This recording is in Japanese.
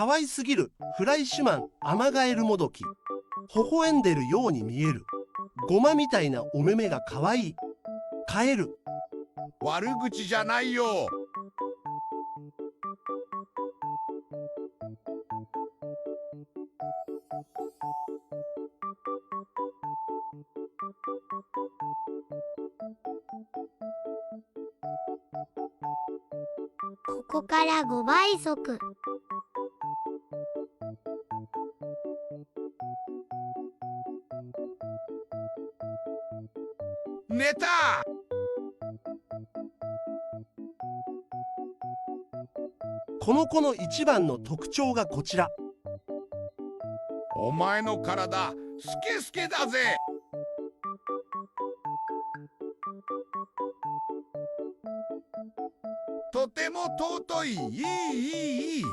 可愛すぎるフライシュマンアマガエルモドキ。微笑んでるように見える。ゴマみたいなお目目が可愛いカエル。悪口じゃないよ。ここから5倍速。寝た。この子の一番の特徴がこちら。お前の体スケスケだぜ。とても尊い。いい。